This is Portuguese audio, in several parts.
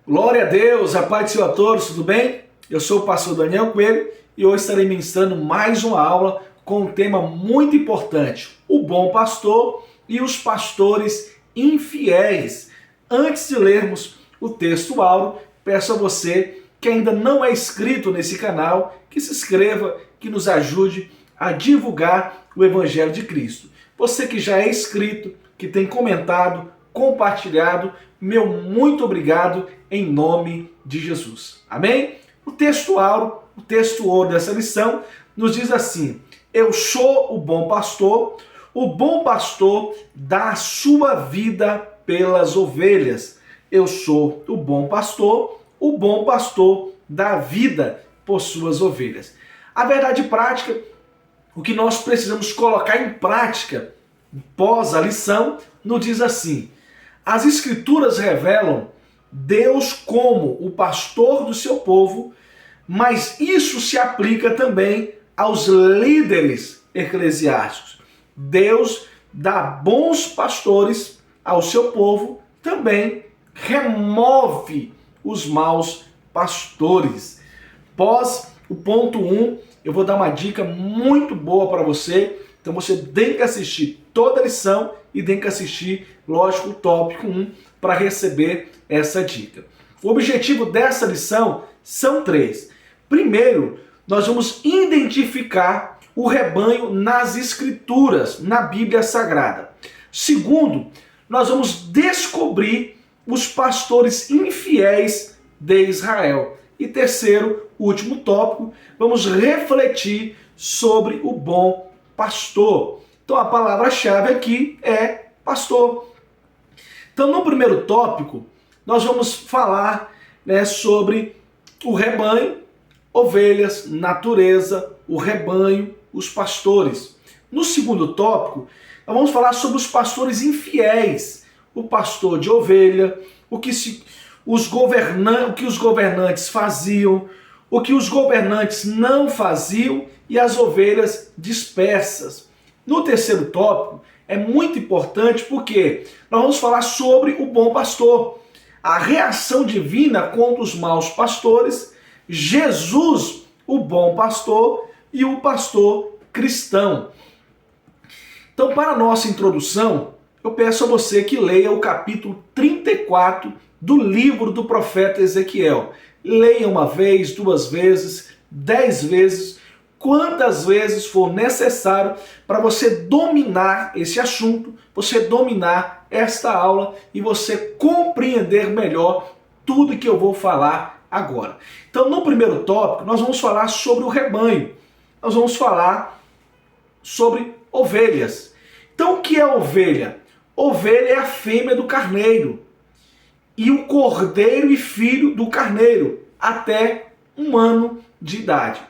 Glória a Deus, a paz do Senhor a todos, tudo bem? Eu sou o pastor Daniel Coelho e hoje estarei ministrando mais uma aula com um tema muito importante, o bom pastor e os pastores infiéis. Antes de lermos o texto áureo, peço a você que ainda não é inscrito nesse canal, que se inscreva, que nos ajude a divulgar o Evangelho de Cristo. Você que já é inscrito, que tem comentado, compartilhado, meu muito obrigado em nome de Jesus. Amém? O texto áureo, o texto ouro dessa lição nos diz assim: eu sou o bom pastor dá a sua vida pelas ovelhas. Eu sou o bom pastor dá a vida por suas ovelhas. A verdade prática, o que nós precisamos colocar em prática pós a lição, nos diz assim: as Escrituras revelam Deus como o pastor do seu povo, mas isso se aplica também aos líderes eclesiásticos. Deus dá bons pastores ao seu povo, também remove os maus pastores. Pós o ponto 1, eu vou dar uma dica muito boa para você. Então você tem que assistir toda a lição e tem que assistir, lógico, o tópico 1 para receber essa dica. O objetivo dessa lição são 3. Primeiro, nós vamos identificar o rebanho nas Escrituras, na Bíblia Sagrada. Segundo, nós vamos descobrir os pastores infiéis de Israel. E terceiro, último tópico, vamos refletir sobre o bom pastor. Então a palavra-chave aqui é pastor. Então no primeiro tópico, nós vamos falar sobre o rebanho, ovelhas, natureza, o rebanho, os pastores. No segundo tópico, nós vamos falar sobre os pastores infiéis, o pastor de ovelha, o que os governantes faziam, o que os governantes não faziam e as ovelhas dispersas. No terceiro tópico, é muito importante porque nós vamos falar sobre o bom pastor, a reação divina contra os maus pastores, Jesus, o bom pastor, e o pastor cristão. Então, para a nossa introdução, eu peço a você que leia o capítulo 34 do livro do profeta Ezequiel. Leia uma vez, 2 vezes, 10 vezes, quantas vezes for necessário para você dominar esse assunto, você dominar esta aula e você compreender melhor tudo que eu vou falar agora. Então, no primeiro tópico, nós vamos falar sobre o rebanho. Nós vamos falar sobre ovelhas. Então, o que é ovelha? Ovelha é a fêmea do carneiro e o cordeiro e filho do carneiro, até 1 ano de idade.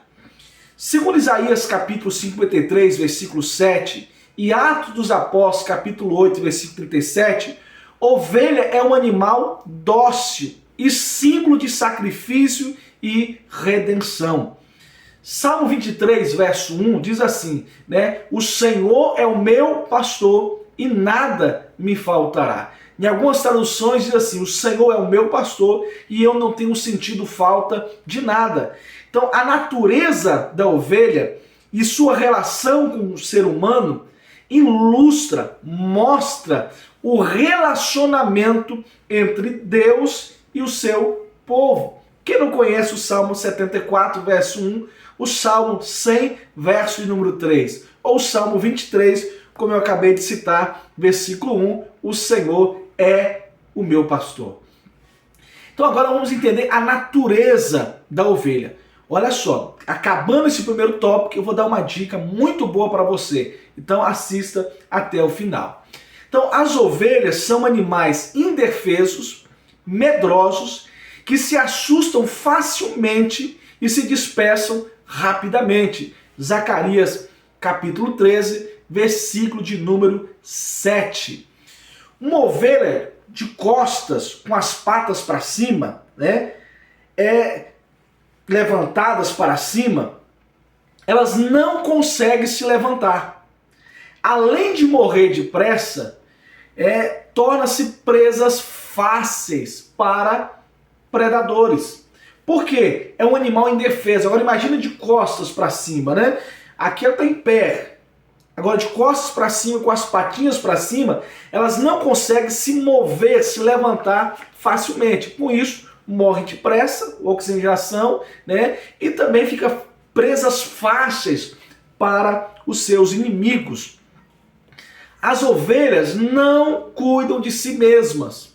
Segundo Isaías capítulo 53, versículo 7, e Atos dos Apóstolos capítulo 8, versículo 37, ovelha é um animal dócil e símbolo de sacrifício e redenção. Salmo 23, verso 1 diz assim, o Senhor é o meu pastor e nada me faltará. Em algumas traduções diz assim, o Senhor é o meu pastor e eu não tenho sentido falta de nada. Então a natureza da ovelha e sua relação com o ser humano ilustra, mostra o relacionamento entre Deus e o seu povo. Quem não conhece o Salmo 74, verso 1, o Salmo 100, verso de número 3, ou o Salmo 23, como eu acabei de citar, versículo 1, o Senhor é o meu pastor. Então agora vamos entender a natureza da ovelha. Olha só, acabando esse primeiro tópico, eu vou dar uma dica muito boa para você. Então assista até o final. Então as ovelhas são animais indefesos, medrosos, que se assustam facilmente e se dispersam rapidamente. Zacarias capítulo 13, versículo de número 7. Uma ovelha de costas, com as patas para cima, levantadas para cima, elas não conseguem se levantar. Além de morrer depressa, torna-se presas fáceis para predadores. Por quê? É um animal indefeso. Agora imagina de costas para cima, né? Aqui ela está em pé. Agora de costas para cima, com as patinhas para cima, elas não conseguem se mover, se levantar facilmente. Com isso, morre depressa, oxigenação, né? E também fica presas fáceis para os seus inimigos. As ovelhas não cuidam de si mesmas.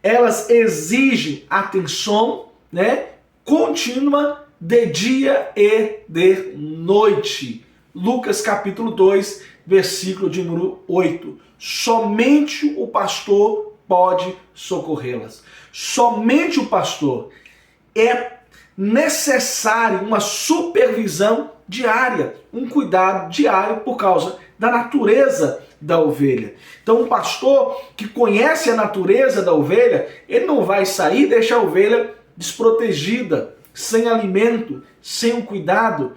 Elas exigem atenção, né, contínua de dia e de noite. Lucas capítulo 2, versículo de número 8. Somente o pastor pode socorrê-las. Somente o pastor. É necessário uma supervisão diária, um cuidado diário por causa da natureza da ovelha. Então um pastor que conhece a natureza da ovelha, ele não vai sair e deixar a ovelha desprotegida, sem alimento, sem um cuidado.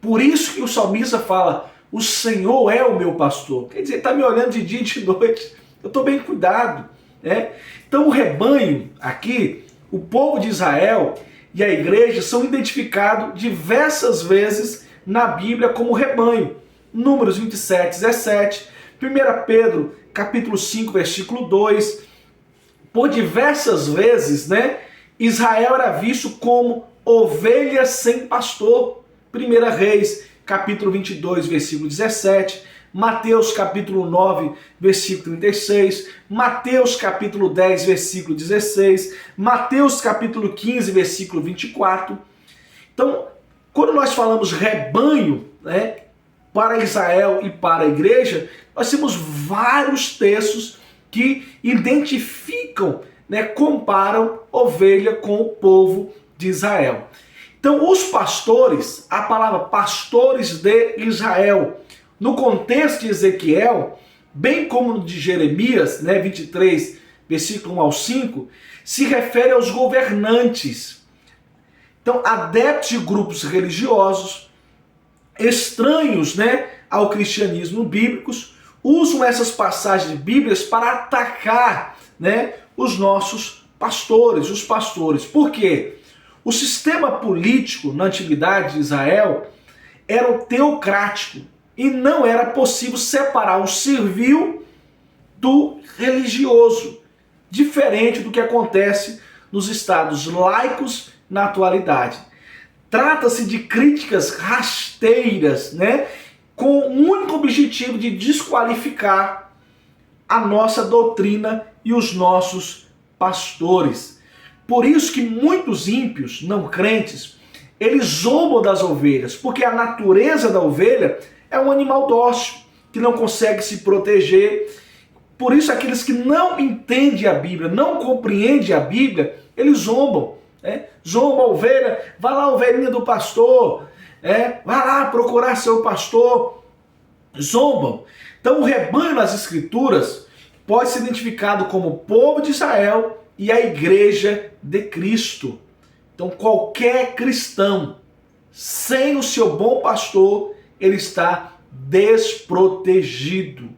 Por isso que o salmista fala, o Senhor é o meu pastor. Quer dizer, está me olhando de dia e de noite, eu estou bem cuidado. Né? Então o rebanho aqui, o povo de Israel e a igreja são identificados diversas vezes na Bíblia como rebanho. Números 27, 17, 1 Pedro capítulo 5, versículo 2. Por diversas vezes, né, Israel era visto como ovelha sem pastor. 1 Reis capítulo 22, versículo 17. Mateus capítulo 9, versículo 36, Mateus capítulo 10, versículo 16, Mateus capítulo 15, versículo 24. Então, quando nós falamos rebanho, né, para Israel e para a igreja, nós temos vários textos que identificam, né, comparam ovelha com o povo de Israel. Então, os pastores, a palavra pastores de Israel, no contexto de Ezequiel, bem como no de Jeremias, né, 23, versículo 1 ao 5, se refere aos governantes. Então, adeptos de grupos religiosos, estranhos, né, ao cristianismo bíblicos, usam essas passagens bíblicas para atacar, né, os nossos pastores, os pastores. Por quê? O sistema político na antiguidade de Israel era o teocrático, e não era possível separar o servil do religioso, diferente do que acontece nos estados laicos na atualidade. Trata-se de críticas rasteiras, né, com o único objetivo de desqualificar a nossa doutrina e os nossos pastores. Por isso que muitos ímpios, não crentes, eles zombam das ovelhas, porque a natureza da ovelha é um animal dócil, que não consegue se proteger. Por isso aqueles que não entendem a Bíblia, não compreendem a Bíblia, eles zombam. Zomba a ovelha, vai lá, ovelhinha do pastor, vai lá procurar seu pastor. Zombam. Então o rebanho nas Escrituras pode ser identificado como o povo de Israel e a igreja de Cristo. Então qualquer cristão sem o seu bom pastor, ele está desprotegido.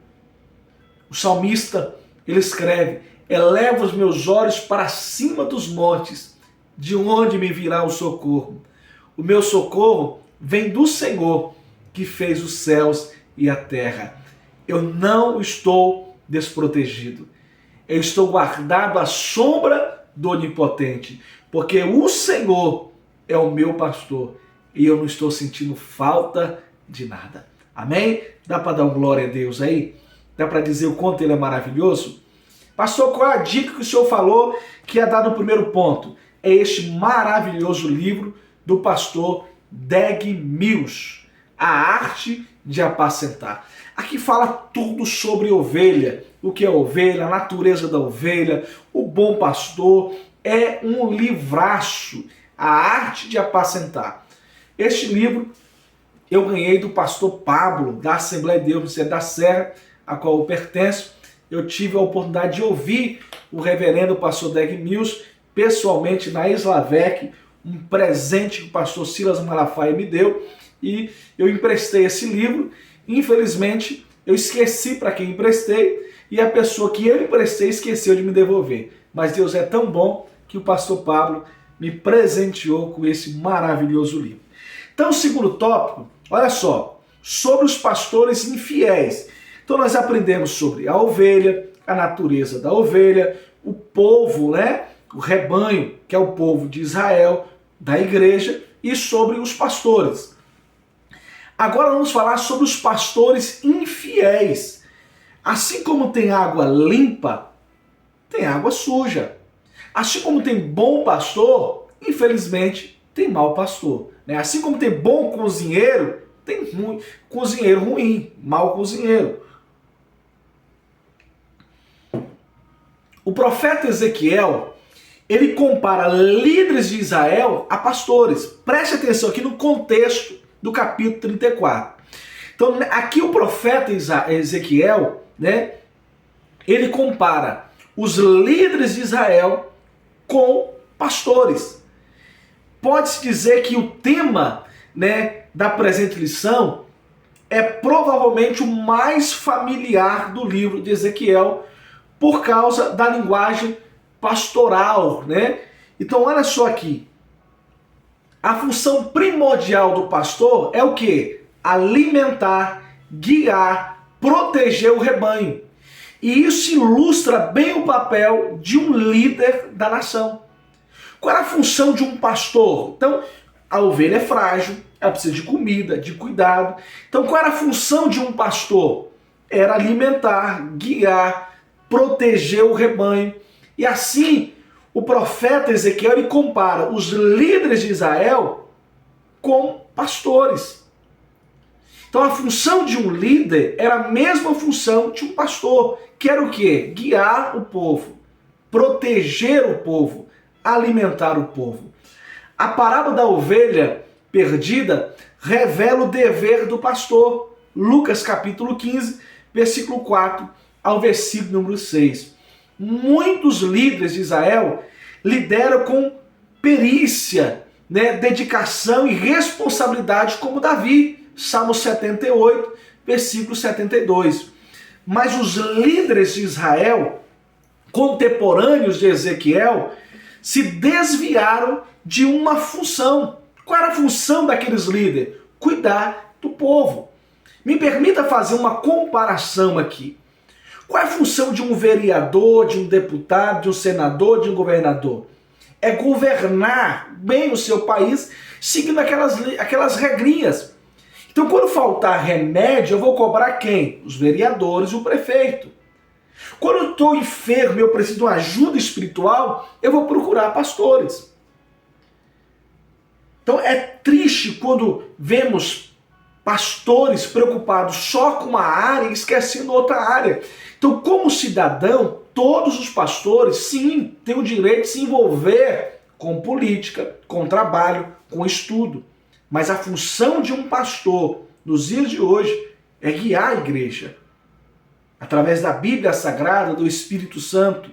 O salmista, ele escreve, eleva os meus olhos para cima dos montes, de onde me virá o socorro? O meu socorro vem do Senhor, que fez os céus e a terra. Eu não estou desprotegido. Eu estou guardado à sombra do Onipotente, porque o Senhor é o meu pastor e eu não estou sentindo falta de nada. Amém? Dá para dar um glória a Deus aí? Dá para dizer o quanto ele é maravilhoso? Pastor, qual é a dica que o senhor falou que ia dar no primeiro ponto? É este maravilhoso livro do pastor Dag Mills, A Arte de Apacentar. Aqui fala tudo sobre ovelha, o que é ovelha, a natureza da ovelha, o bom pastor. É um livraço, A Arte de Apacentar. Este livro eu ganhei do pastor Pablo, da Assembleia de Deus, Ministério da Serra, a qual eu pertenço. Eu tive a oportunidade de ouvir o reverendo pastor Dag Mills pessoalmente na Islavec, um presente que o pastor Silas Malafaia me deu, e eu emprestei esse livro. Infelizmente, eu esqueci para quem emprestei, e a pessoa que eu emprestei esqueceu de me devolver. Mas Deus é tão bom que o pastor Pablo me presenteou com esse maravilhoso livro. Então, o segundo tópico, olha só, sobre os pastores infiéis. Então nós aprendemos sobre a ovelha, a natureza da ovelha, o povo, né? O rebanho, que é o povo de Israel, da igreja, e sobre os pastores. Agora vamos falar sobre os pastores infiéis. Assim como tem água limpa, tem água suja. Assim como tem bom pastor, infelizmente tem mau pastor. Assim como tem bom cozinheiro, tem cozinheiro ruim, mau cozinheiro. O profeta Ezequiel, ele compara líderes de Israel a pastores. Preste atenção aqui no contexto do capítulo 34. Então, aqui o profeta Ezequiel, né, ele compara os líderes de Israel com pastores. Pode-se dizer que o tema, né, da presente lição é provavelmente o mais familiar do livro de Ezequiel, por causa da linguagem pastoral, né? Então olha só aqui. A função primordial do pastor é o quê? Alimentar, guiar, proteger o rebanho. E isso ilustra bem o papel de um líder da nação. Qual é a função de um pastor? Então, a ovelha é frágil, ela precisa de comida, de cuidado. Então, qual era a função de um pastor? Era alimentar, guiar, proteger o rebanho. E assim, o profeta Ezequiel ele compara os líderes de Israel com pastores. Então a função de um líder era a mesma função de um pastor, que era o quê? Guiar o povo, proteger o povo, alimentar o povo. A parábola da ovelha perdida revela o dever do pastor. Lucas capítulo 15, versículo 4 ao versículo número 6. Muitos líderes de Israel lideram com perícia, né, dedicação e responsabilidade, como Davi, Salmo 78, versículo 72. Mas os líderes de Israel, contemporâneos de Ezequiel, se desviaram de uma função. Qual era a função daqueles líderes? Cuidar do povo. Me permita fazer uma comparação aqui. Qual é a função de um vereador, de um deputado, de um senador, de um governador? É governar bem o seu país, seguindo aquelas regrinhas. Então, quando faltar remédio, eu vou cobrar quem? Os vereadores e o prefeito. Quando eu estou enfermo e eu preciso de uma ajuda espiritual, eu vou procurar pastores. Então, é triste quando vemos pastores preocupados só com uma área e esquecendo outra área. Então, como cidadão, todos os pastores, sim, têm o direito de se envolver com política, com trabalho, com estudo. Mas a função de um pastor, nos dias de hoje, é guiar a igreja. Através da Bíblia Sagrada, do Espírito Santo.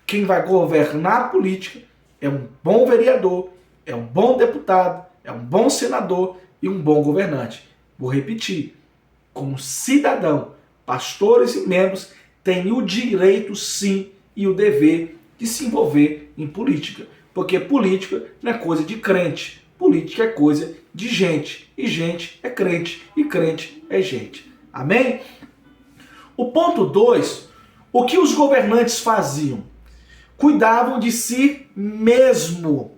Quem vai governar a política é um bom vereador, é um bom deputado, é um bom senador e um bom governante. Vou repetir, como cidadão, pastores e membros têm o direito, sim, e o dever de se envolver em política. Porque política não é coisa de crente, política é coisa de gente. E gente é crente, e crente é gente. Amém? O ponto 2, o que os governantes faziam? Cuidavam de si mesmo.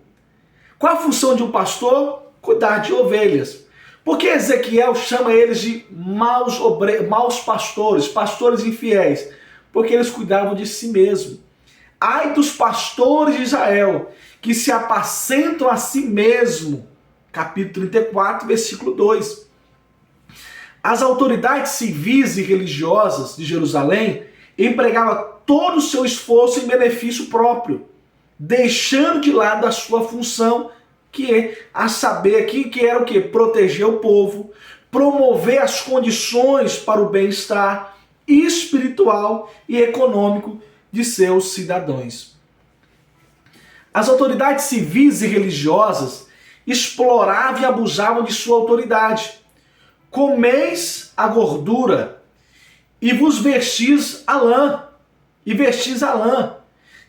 Qual a função de um pastor? Cuidar de ovelhas. Por que Ezequiel chama eles de maus pastores, pastores infiéis? Porque eles cuidavam de si mesmo. Ai dos pastores de Israel, que se apacentam a si mesmo. Capítulo 34, versículo 2. As autoridades civis e religiosas de Jerusalém empregavam todo o seu esforço em benefício próprio, deixando de lado a sua função, que é a saber aqui que era o quê? Proteger o povo, promover as condições para o bem-estar espiritual e econômico de seus cidadãos. As autoridades civis e religiosas exploravam e abusavam de sua autoridade. Comeis a gordura e vos vestis a lã,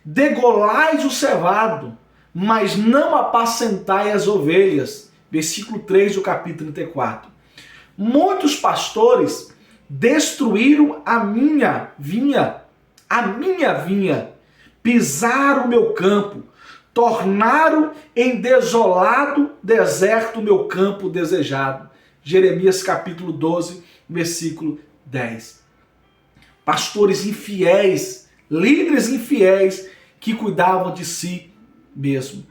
Degolais o cevado, mas não apacentai as ovelhas. Versículo 3 do capítulo 34. Muitos pastores destruíram a minha vinha, pisaram o meu campo, tornaram em desolado deserto o meu campo desejado. Jeremias capítulo 12, versículo 10. Pastores infiéis, líderes infiéis que cuidavam de si mesmo.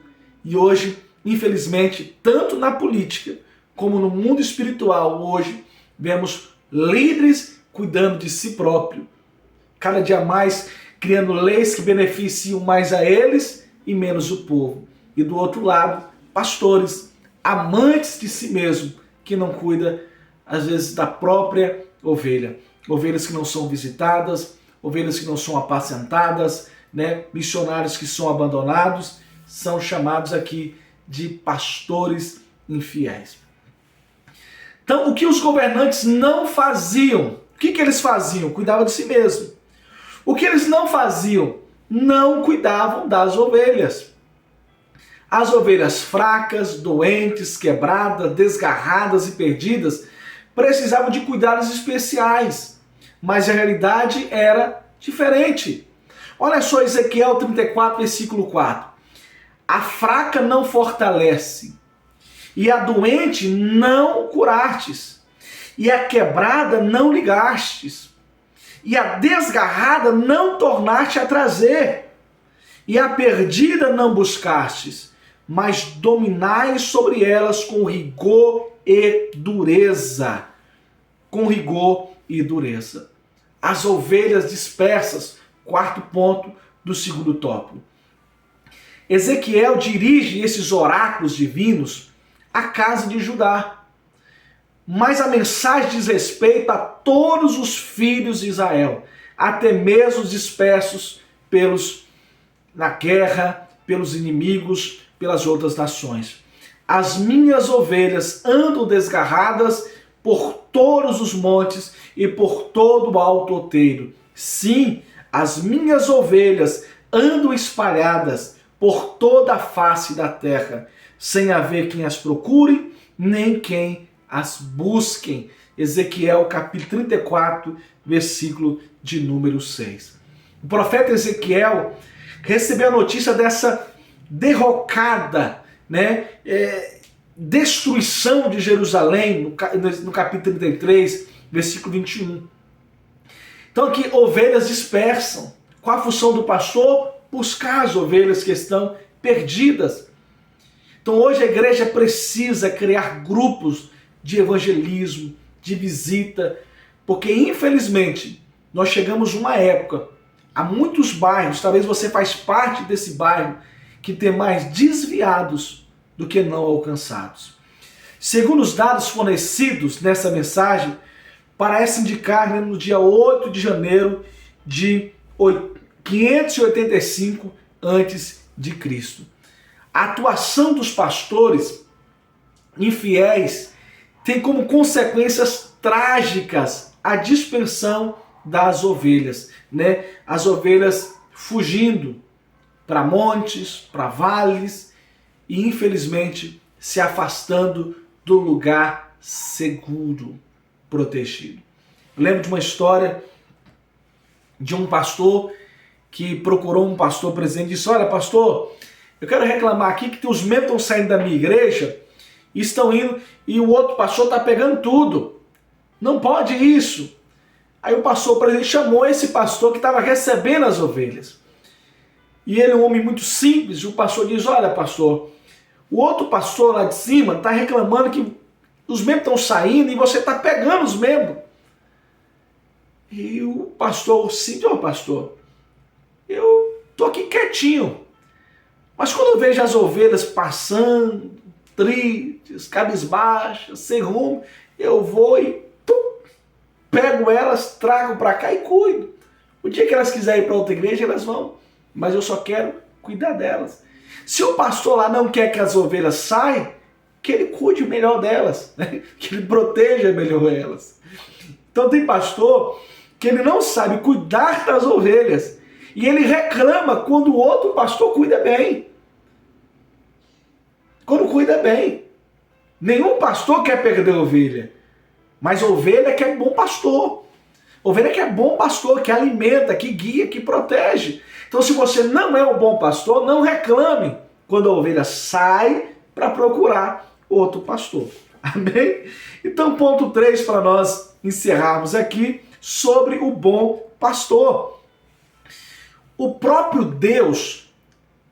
E hoje, infelizmente, tanto na política como no mundo espiritual, hoje vemos líderes cuidando de si próprio, cada dia mais criando leis que beneficiam mais a eles e menos o povo. E do outro lado, pastores amantes de si mesmo, que não cuida às vezes da própria ovelha. Ovelhas que não são visitadas, ovelhas que não são apacentadas, né? Missionários que são abandonados, são chamados aqui de pastores infiéis. Então, o que os governantes não faziam? O que eles faziam? Cuidavam de si mesmo. O que eles não faziam? Não cuidavam das ovelhas. As ovelhas fracas, doentes, quebradas, desgarradas e perdidas precisavam de cuidados especiais. Mas a realidade era diferente. Olha só Ezequiel 34, versículo 4. A fraca não fortalece, e a doente não curastes, e a quebrada não ligastes, e a desgarrada não tornaste a trazer, e a perdida não buscastes, mas dominais sobre elas com rigor e dureza. Com rigor e dureza. As ovelhas dispersas, quarto ponto do segundo tópico. Ezequiel dirige esses oráculos divinos à casa de Judá. Mas a mensagem diz respeito a todos os filhos de Israel, até mesmo os dispersos na guerra, pelos inimigos, pelas outras nações. As minhas ovelhas andam desgarradas por todos os montes e por todo o alto outeiro. Sim, as minhas ovelhas andam espalhadas por toda a face da terra, sem haver quem as procure, nem quem as busquem. Ezequiel capítulo 34, versículo de número 6. O profeta Ezequiel recebeu a notícia dessa derrocada, destruição de Jerusalém, no capítulo 33, versículo 21. Então aqui, ovelhas dispersam. Qual a função do pastor? Buscar as ovelhas que estão perdidas. Então hoje a igreja precisa criar grupos de evangelismo, de visita, porque infelizmente nós chegamos numa época, há muitos bairros, talvez você faz parte desse bairro, que tem mais desviados do que não alcançados. Segundo os dados fornecidos nessa mensagem, parece indicar no dia 8 de janeiro de 585 a.C. A atuação dos pastores infiéis tem como consequências trágicas a dispersão das ovelhas, As ovelhas fugindo para montes, para vales e infelizmente se afastando do lugar seguro, protegido. Eu lembro de uma história de um pastor que procurou um pastor presente e disse: olha, pastor, eu quero reclamar aqui que os membros estão saindo da minha igreja e estão indo e o outro pastor está pegando tudo. Não pode isso. Aí o pastor presente chamou esse pastor que estava recebendo as ovelhas. E ele é um homem muito simples. E o pastor diz: olha, pastor, o outro pastor lá de cima está reclamando que os membros estão saindo e você está pegando os membros. E o pastor, sim, pastor, eu estou aqui quietinho. Mas quando eu vejo as ovelhas passando, tristes, cabisbaixas, sem rumo, eu vou e pego elas, trago para cá e cuido. O dia que elas quiserem ir para outra igreja, elas vão. Mas eu só quero cuidar delas. Se o pastor lá não quer que as ovelhas saiam, que ele cuide melhor delas, que ele proteja melhor elas. Então tem pastor que ele não sabe cuidar das ovelhas. E ele reclama quando o outro pastor cuida bem. Quando cuida bem. Nenhum pastor quer perder a ovelha. Mas a ovelha quer bom pastor. Ovelha que é bom pastor, que alimenta, que guia, que protege. Então, se você não é um bom pastor, não reclame quando a ovelha sai para procurar outro pastor. Amém? Então, ponto 3 para nós encerrarmos aqui sobre o bom pastor. O próprio Deus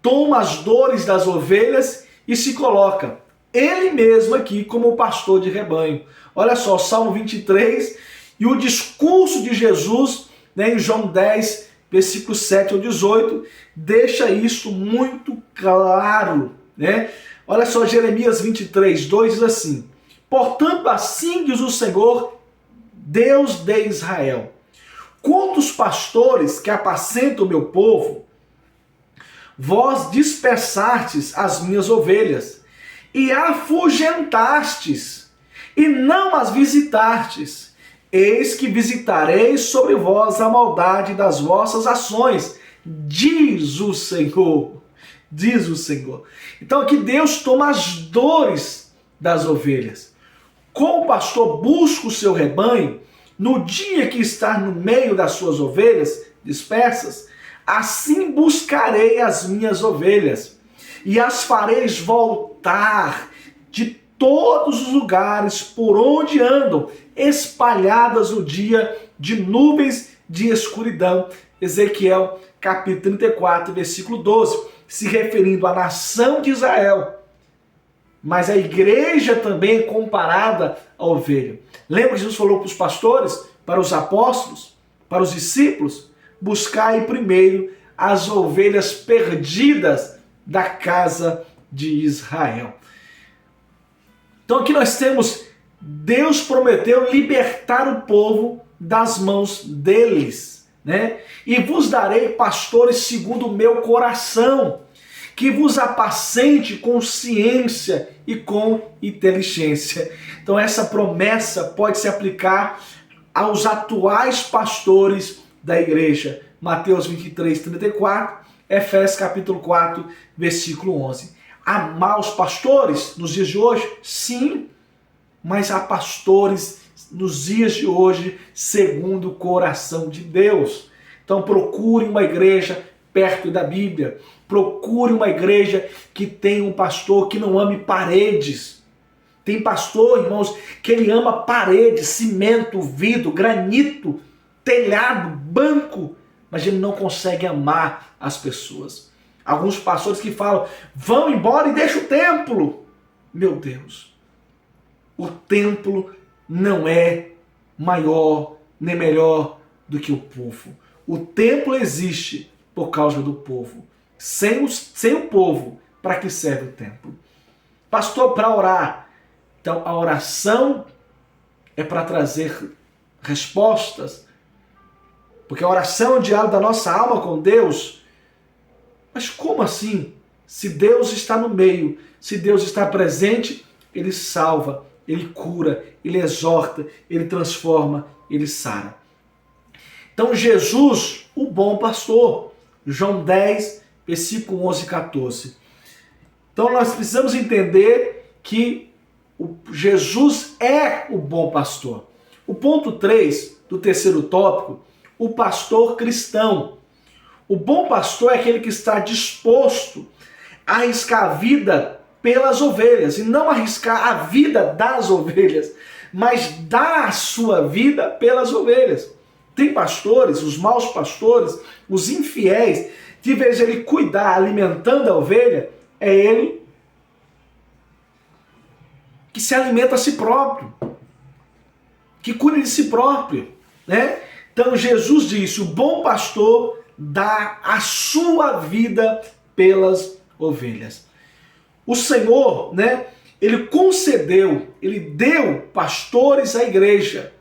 toma as dores das ovelhas e se coloca ele mesmo aqui como o pastor de rebanho. Olha só, Salmo 23 e o discurso de Jesus, né, em João 10, versículo 7 ao 18, deixa isso muito claro, né? Olha só, Jeremias 23, 2 diz assim: portanto, assim diz o Senhor, Deus de Israel, quantos pastores que apacentam o meu povo, vós dispersastes as minhas ovelhas, e afugentastes, e não as visitastes. Eis que visitarei sobre vós a maldade das vossas ações, diz o Senhor. Diz o Senhor. Então aqui Deus toma as dores das ovelhas. Como o pastor busca o seu rebanho, no dia que está no meio das suas ovelhas dispersas, assim buscarei as minhas ovelhas, e as fareis voltar de todos os lugares por onde andam, espalhadas no dia de nuvens de escuridão. Ezequiel capítulo 34, versículo 12, se referindo à nação de Israel. Mas a igreja também é comparada à ovelha. Lembra que Jesus falou para os pastores, para os apóstolos, para os discípulos? Buscai primeiro as ovelhas perdidas da casa de Israel. Então aqui nós temos, Deus prometeu libertar o povo das mãos deles, né? E vos darei pastores segundo o meu coração, que vos apacente com ciência e com inteligência. Então essa promessa pode se aplicar aos atuais pastores da igreja. Mateus 23, 34, Efésios capítulo 4, versículo 11. Há maus pastores nos dias de hoje? Sim, mas há pastores nos dias de hoje segundo o coração de Deus. Então procure uma igreja perto da Bíblia. Procure uma igreja que tenha um pastor que não ame paredes. Tem pastor, irmãos, que ele ama paredes, cimento, vidro, granito, telhado, banco, mas ele não consegue amar as pessoas. Alguns pastores que falam, vão embora e deixa o templo. Meu Deus, o templo não é maior nem melhor do que o povo. O templo existe por causa do povo. Sem o povo, para que serve o templo? Pastor, para orar. Então, a oração é para trazer respostas, porque a oração é o diálogo da nossa alma com Deus. Mas como assim? Se Deus está no meio, se Deus está presente, Ele salva, Ele cura, Ele exorta, Ele transforma, Ele sara. Então Jesus, o bom pastor, João 10, versículo 11 e 14. Então nós precisamos entender que Jesus é o bom pastor. O ponto 3 do terceiro tópico, o pastor cristão. O bom pastor é aquele que está disposto a arriscar a vida pelas ovelhas, e não arriscar a vida das ovelhas, mas dar a sua vida pelas ovelhas. Tem pastores, os maus pastores, os infiéis, que em vez de ele cuidar alimentando a ovelha, é ele que se alimenta a si próprio, que cuida de si próprio, né? Então Jesus disse, o bom pastor dá a sua vida pelas ovelhas. O Senhor, né, ele concedeu, ele deu pastores à igreja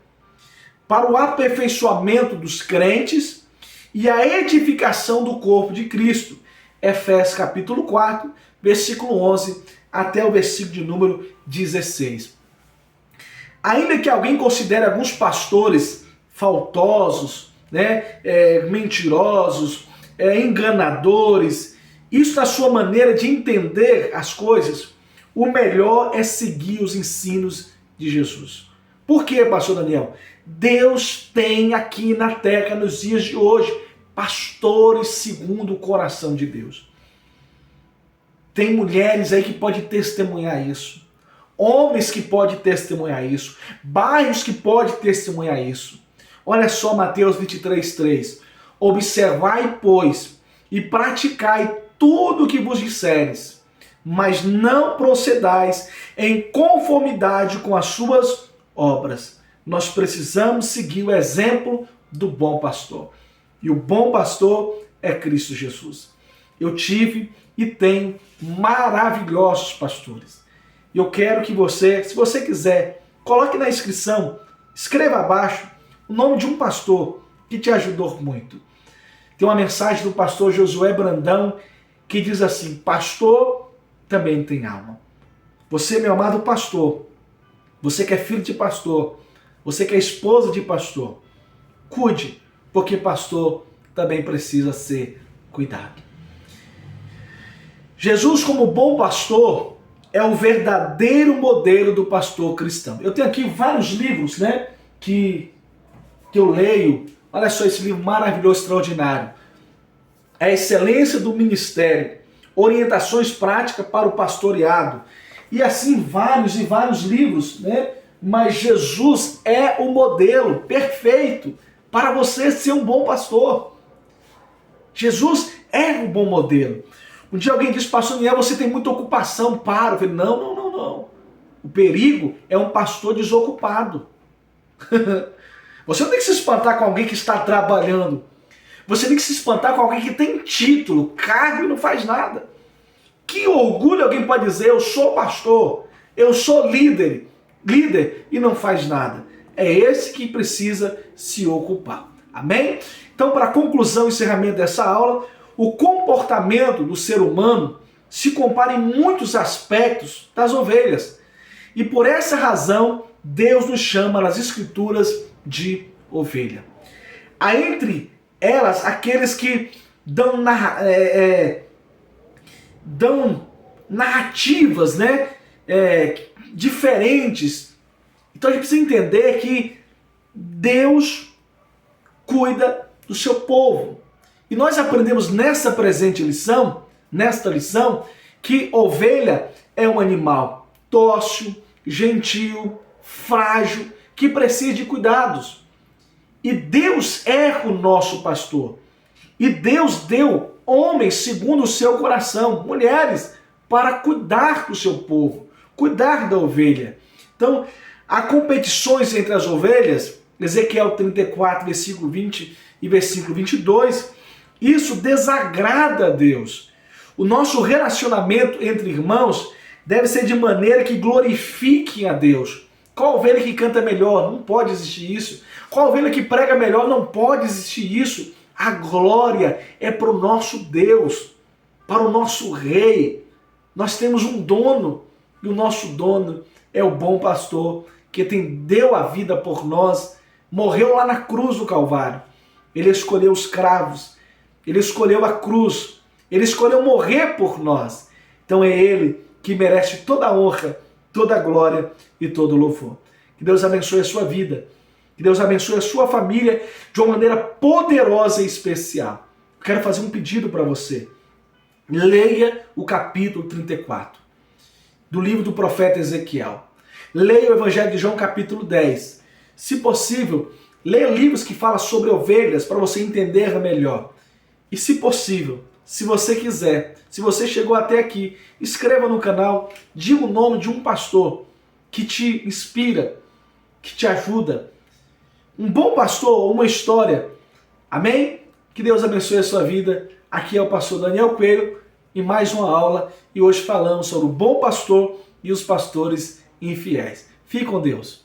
para o aperfeiçoamento dos crentes e a edificação do corpo de Cristo. Efésios capítulo 4, versículo 11 até o versículo de número 16. Ainda que alguém considere alguns pastores faltosos, né, mentirosos, enganadores, isso na sua maneira de entender as coisas, o melhor é seguir os ensinos de Jesus. Por quê, pastor Daniel? Deus tem aqui na terra, nos dias de hoje, pastores segundo o coração de Deus. Tem mulheres aí que podem testemunhar isso. Homens que podem testemunhar isso. Bairros que podem testemunhar isso. Olha só Mateus 23:3. Observai, pois, e praticai tudo o que vos disseres, mas não procedais em conformidade com as suas obras. Nós precisamos seguir o exemplo do bom pastor. E o bom pastor é Cristo Jesus. Eu tive e tenho maravilhosos pastores. E eu quero que você, se você quiser, coloque na inscrição, escreva abaixo o nome de um pastor que te ajudou muito. Tem uma mensagem do pastor Josué Brandão que diz assim: pastor também tem alma. Você, meu amado pastor, você que é filho de pastor, você que é esposa de pastor, cuide, porque pastor também precisa ser cuidado. Jesus, como bom pastor, é o verdadeiro modelo do pastor cristão. Eu tenho aqui vários livros, que eu leio. Olha só esse livro maravilhoso, extraordinário. A Excelência do Ministério, Orientações Práticas para o Pastoreado. E assim vários e vários livros, Mas Jesus é o modelo perfeito para você ser um bom pastor. Jesus é um bom modelo. Um dia alguém disse: pastor Daniel, você tem muita ocupação, para. Eu falei: não. O perigo é um pastor desocupado. Você não tem que se espantar com alguém que está trabalhando. Você tem que se espantar com alguém que tem título, cargo e não faz nada. Que orgulho alguém pode dizer: eu sou pastor, eu sou líder e não faz nada. É esse que precisa se ocupar. Amém? Então, para conclusão e encerramento dessa aula, o comportamento do ser humano se compara em muitos aspectos das ovelhas. E por essa razão, Deus nos chama nas Escrituras de ovelha. Há entre elas aqueles que dão narrativas, diferentes. Então a gente precisa entender que Deus cuida do seu povo. E nós aprendemos nesta lição, que ovelha é um animal dócil, gentil, frágil, que precisa de cuidados. E Deus é o nosso pastor. E Deus deu homens segundo o seu coração, mulheres, para cuidar do seu povo, cuidar da ovelha. Então, há competições entre as ovelhas, Ezequiel 34, versículo 20 e versículo 22, isso desagrada a Deus. O nosso relacionamento entre irmãos deve ser de maneira que glorifiquem a Deus. Qual ovelha que canta melhor? Não pode existir isso. Qual ovelha que prega melhor? Não pode existir isso. A glória é para o nosso Deus, para o nosso Rei. Nós temos um dono, e o nosso dono é o bom pastor, que deu a vida por nós, morreu lá na cruz do Calvário. Ele escolheu os cravos, ele escolheu a cruz, ele escolheu morrer por nós. Então é ele que merece toda a honra, toda a glória e todo o louvor. Que Deus abençoe a sua vida, que Deus abençoe a sua família de uma maneira poderosa e especial. Eu quero fazer um pedido para você. Leia o capítulo 34 do livro do profeta Ezequiel. Leia o Evangelho de João capítulo 10. Se possível, leia livros que falam sobre ovelhas para você entender melhor. E se possível, se você quiser, se você chegou até aqui, inscreva no canal, diga o nome de um pastor que te inspira, que te ajuda. Um bom pastor, uma história. Amém? Que Deus abençoe a sua vida. Aqui é o pastor Daniel Coelho e mais uma aula. E hoje falamos sobre o bom pastor e os pastores infiéis. Fique com Deus.